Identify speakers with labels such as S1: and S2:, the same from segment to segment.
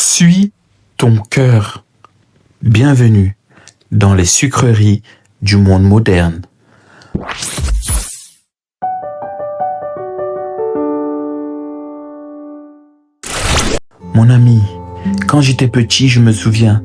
S1: Suis ton cœur. Bienvenue dans les sucreries du monde moderne. Mon ami, quand j'étais petit, je me souviens,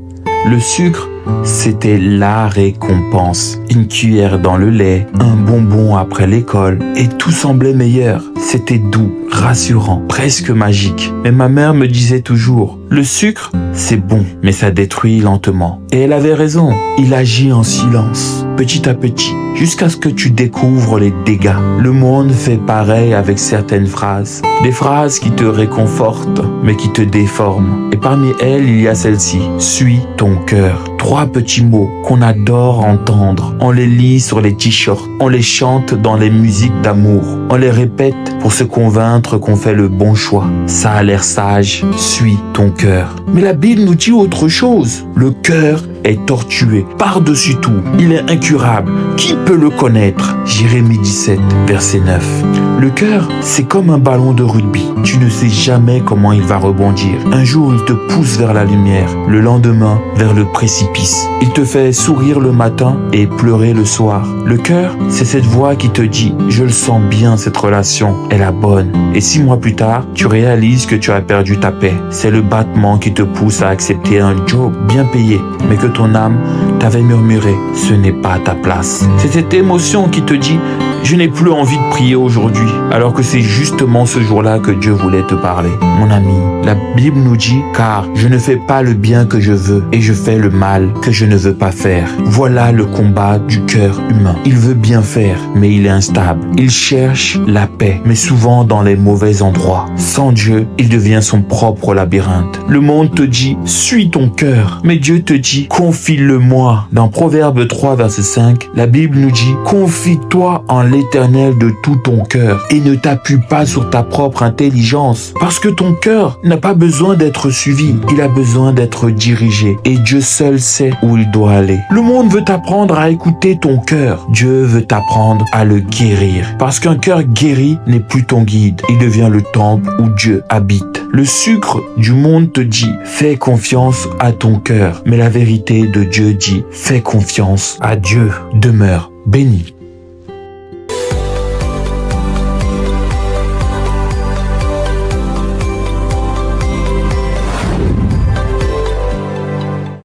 S1: le sucre, c'était la récompense. Une cuillère dans le lait, un bonbon après l'école, et tout semblait meilleur. C'était doux, rassurant, presque magique. Mais ma mère me disait toujours, le sucre, c'est bon, mais ça détruit lentement. Et elle avait raison, il agit en silence, petit à petit, jusqu'à ce que tu découvres les dégâts. Le monde fait pareil avec certaines phrases. Des phrases qui te réconfortent, mais qui te déforment. Et parmi elles, il y a celle-ci, suis ton cœur. 3 petits mots qu'on adore entendre. On les lit sur les t-shirts, on les chante dans les musiques d'amour. On les répète pour se convaincre qu'on fait le bon choix. Ça a l'air sage, suis ton cœur. Mais la Bible nous dit autre chose. Le cœur est tortué par-dessus tout. Il est incurable. Qui peut le connaître? Jérémie 17, verset 9. Le cœur, c'est comme un ballon de rugby. Tu ne sais jamais comment il va rebondir. Un jour, il te pousse vers la lumière. Le lendemain, vers le précipice. Il te fait sourire le matin et pleurer le soir. Le cœur, c'est cette voix qui te dit « Je le sens bien, cette relation est la bonne ». Et 6 mois plus tard, tu réalises que tu as perdu ta paix. C'est le battement qui te pousse à accepter un job bien payé, mais que ton âme t'avait murmuré « Ce n'est pas ta place ». C'est cette émotion qui te dit « Je n'ai plus envie de prier aujourd'hui », alors que c'est justement ce jour-là que Dieu voulait te parler. Mon ami, la Bible nous dit « Car je ne fais pas le bien que je veux et je fais le mal que je ne veux pas faire ». Voilà le combat du cœur humain. Il veut bien faire, mais il est instable. Il cherche la paix, mais souvent dans les mauvais endroits. Sans Dieu, il devient son propre labyrinthe. Le monde te dit « Suis ton cœur », mais Dieu te dit « Confie-le-moi ». Dans Proverbe 3, verset 5, la Bible nous dit « Confie-toi en l'Éternel de tout ton cœur et ne t'appuie pas sur ta propre intelligence. » Parce que ton cœur n'a pas besoin d'être suivi, il a besoin d'être dirigé. Et Dieu seul sait où il doit aller. Le monde veut t'apprendre à écouter ton cœur. Dieu veut t'apprendre à le guérir. Parce qu'un cœur guéri n'est plus ton guide. Il devient le temple où Dieu habite. Le sucre du monde te dit « Fais confiance à ton cœur ». Mais la vérité de Dieu dit « Fais confiance à Dieu ». Demeure béni.